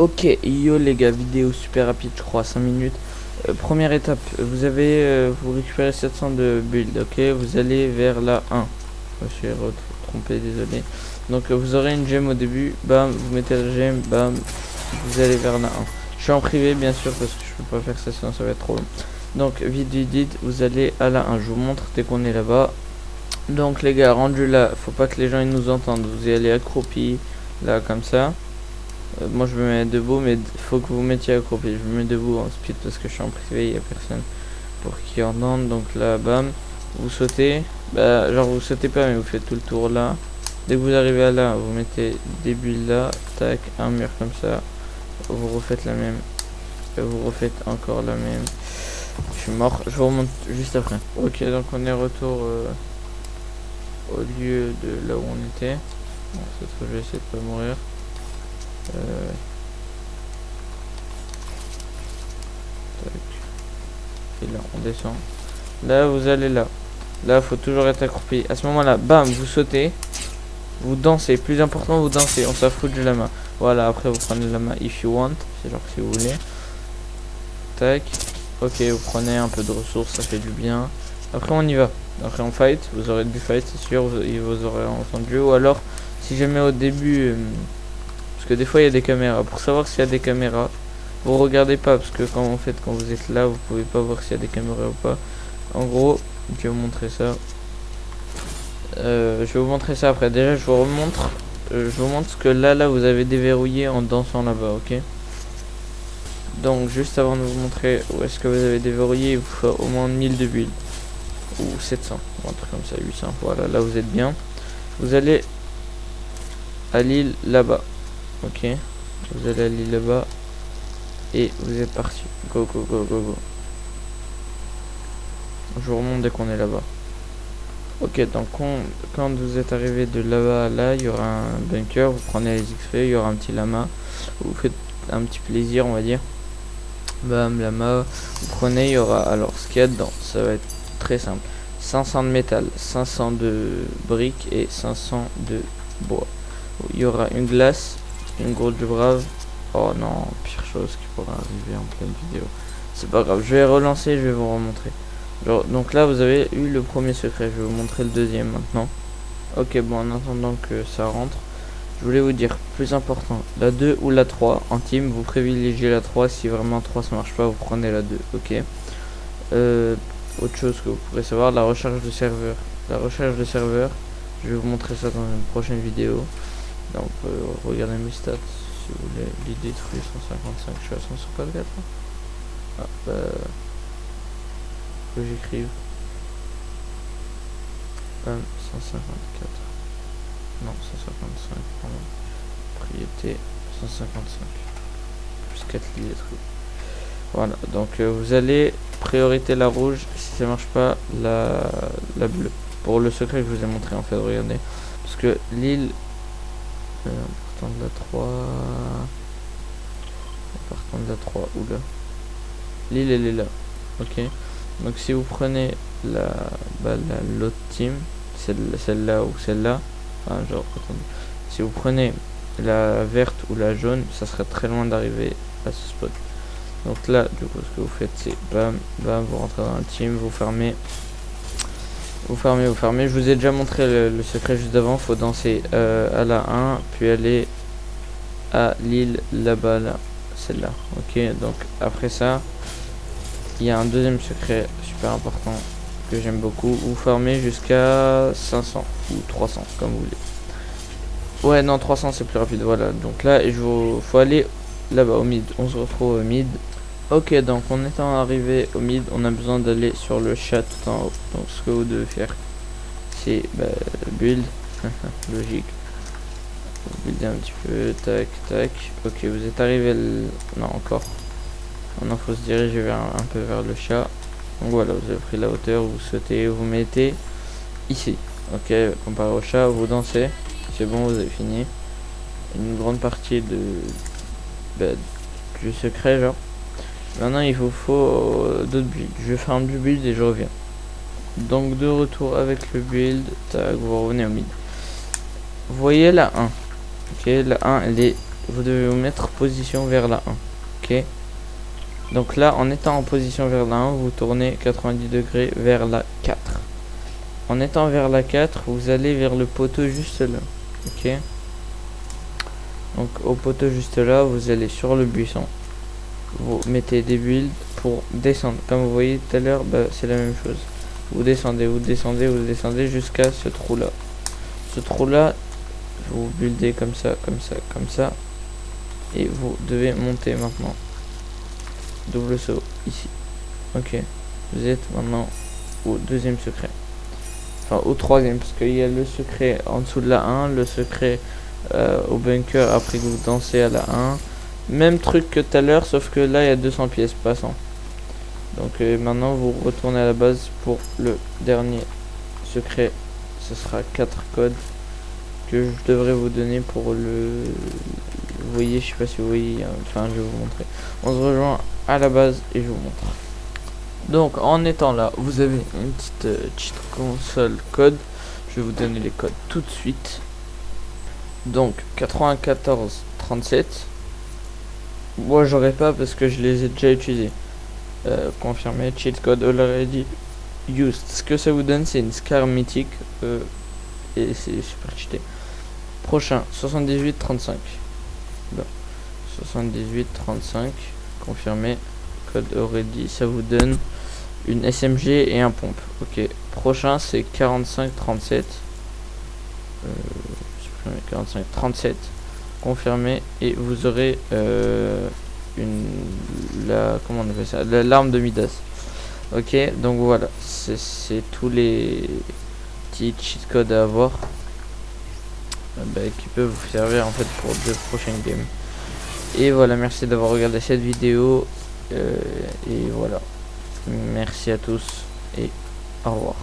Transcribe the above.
Ok, yo les gars, vidéo super rapide, je crois, 5 minutes. Première étape, vous récupérez 700 de build, ok, vous allez vers la 1. Je me suis trompé, désolé. Donc vous aurez une gemme au début, bam, vous mettez la gemme, bam, vous allez vers la 1. Je suis en privé bien sûr parce que je peux pas faire ça sinon ça va être trop long. Donc vite, vous allez à la 1, je vous montre dès qu'on est là-bas. Donc les gars, rendu là, faut pas que les gens ils nous entendent, vous y allez accroupi, là comme ça. Moi je me mets debout, mais faut que vous mettiez accroupi. Je me mets debout en speed parce que je suis en privé, il n'y a personne pour qui entende. Donc là, bam, vous sautez. Bah, genre vous sautez pas, mais vous faites tout le tour là. Dès que vous arrivez à là, vous mettez des bulles là, tac, un mur comme ça. Vous refaites la même, et vous refaites encore la même. Je suis mort, je vous remonte juste après. Ok, donc on est retour au lieu de là où on était. Bon, cette fois je vais essayer de pas mourir. Et là on descend, là vous allez là, faut toujours être accroupi. À ce moment là, bam, vous sautez, vous dansez, plus important, vous dansez, on s'en fout de la main. Voilà, après vous prenez la main if you want, c'est genre si vous voulez, tac, ok, vous prenez un peu de ressources, ça fait du bien. Après on y va, après on fight, vous aurez du fight c'est sûr, vous aurez entendu. Ou alors si jamais au début parce que des fois il y a des caméras, pour savoir s'il y a des caméras, vous regardez pas, parce que quand vous êtes là, vous pouvez pas voir s'il y a des caméras ou pas. En gros, je vais vous montrer ça. Je vais vous montrer ça après. Déjà, je vous montre ce que là, vous avez déverrouillé en dansant là-bas, ok. Donc, juste avant de vous montrer où est-ce que vous avez déverrouillé, il vous faut au moins 1000 de build. Ou 700, ou un truc comme ça, 800. Voilà, là vous êtes bien. Vous allez à l'île là-bas, ok. Vous allez à l'île là-bas. Et vous êtes parti. Go. Je vous remonte dès qu'on est là-bas. Ok, donc quand vous êtes arrivé de là-bas à là, il y aura un bunker. Vous prenez les XP, il y aura un petit lama. Vous faites un petit plaisir, on va dire. Bam, lama. Vous prenez, il y aura. Alors, ce qu'il y a dedans, ça va être très simple. 500 de métal, 500 de briques et 500 de bois. Il y aura une glace, une grosse du brave. Oh non, pire chose qui pourrait arriver en pleine vidéo. C'est pas grave, je vais relancer, je vais vous remontrer. Genre, donc là vous avez eu le premier secret, je vais vous montrer le deuxième maintenant. Ok, bon, en attendant que ça rentre, je voulais vous dire, plus important, la 2 ou la 3 en team, vous privilégiez la 3. Si vraiment 3 ça marche pas, vous prenez la 2, ok. Autre chose que vous pourrez savoir, la recherche de serveur. La recherche de serveur, je vais vous montrer ça dans une prochaine vidéo. Donc regardez mes stats si vous voulez. L'idée détruit 155, je suis à 154. Ah, que j'écrive 154, non 155, pardon. Propriété 155 plus 4 lits détruits. Voilà, donc vous allez priorité la rouge. Si ça marche pas, la bleue, pour le secret que je vous ai montré en fait. Regardez, parce que l'île partant de la 3, oula, l'île elle est là, ok. Donc si vous prenez l'autre team, celle-là ou celle-là, enfin, genre attendez, si vous prenez la verte ou la jaune, ça serait très loin d'arriver à ce spot. Donc là du coup ce que vous faites c'est bam, vous rentrez dans la team, vous fermez. Je vous ai déjà montré le secret juste avant. Faut danser à la 1, puis aller à l'île là-bas, là, celle-là, ok. Donc après ça, il y a un deuxième secret super important que j'aime beaucoup. Vous farmez jusqu'à 500 ou 300 comme vous voulez. Ouais, non, 300 c'est plus rapide. Voilà, donc là faut aller là-bas au mid. On se retrouve au mid. Ok, donc en étant arrivé au mid, on a besoin d'aller sur le chat tout en haut. Donc ce que vous devez faire, c'est build, logique. Vous buildez un petit peu, tac. Ok, vous êtes arrivé, non encore. Maintenant faut se diriger un peu vers le chat. Donc voilà, vous avez pris la hauteur, vous sautez, vous mettez ici. Ok, comparé au chat, vous dansez. C'est bon, vous avez fini. Une grande partie du secret, genre. Maintenant il vous faut d'autres builds. Je vais faire un build et je reviens. Donc de retour avec le build, tac, vous revenez au mid. Vous voyez la 1. Ok, la 1 elle est vous devez vous mettre position vers la 1. Ok. Donc là, en étant en position vers la 1, vous tournez 90 degrés vers la 4. En étant vers la 4, vous allez vers le poteau juste là. Ok. Donc au poteau juste là, vous allez sur le buisson. Vous mettez des builds pour descendre. Comme vous voyez tout à l'heure, bah, c'est la même chose. Vous descendez, vous descendez, vous descendez jusqu'à ce trou là. Ce trou là, vous buildez comme ça, comme ça, comme ça. Et vous devez monter maintenant. Double saut ici. Ok. Vous êtes maintenant au deuxième secret. Enfin au troisième, parce qu'il y a le secret en dessous de la 1, le secret au bunker après que vous dansez à la 1. Même truc que tout à l'heure, sauf que là il y a 200 pièces passant. Donc maintenant vous retournez à la base pour le dernier secret. Ce sera 4 codes que je devrais vous donner pour le... Vous voyez, je sais pas si vous voyez, enfin je vais vous montrer. On se rejoint à la base et je vous montre. Donc en étant là, vous avez une petite cheat console code. Je vais vous donner les codes tout de suite. Donc 94 37. Moi j'aurais pas parce que je les ai déjà utilisés. Confirmé, cheat code already used. Ce que ça vous donne, c'est une scar mythique et c'est super cheaté. Prochain 78 35. Bon. 78 35. Confirmé. Code already, ça vous donne une SMG et un pompe. Ok. Prochain c'est 45 37. 45 37. Confirmé et vous aurez comment on appelle ça, l'arme de Midas. Ok, donc voilà, c'est tous les petits cheat codes à avoir qui peuvent vous servir en fait pour de prochaines games. Et voilà, merci d'avoir regardé cette vidéo et voilà, merci à tous et au revoir.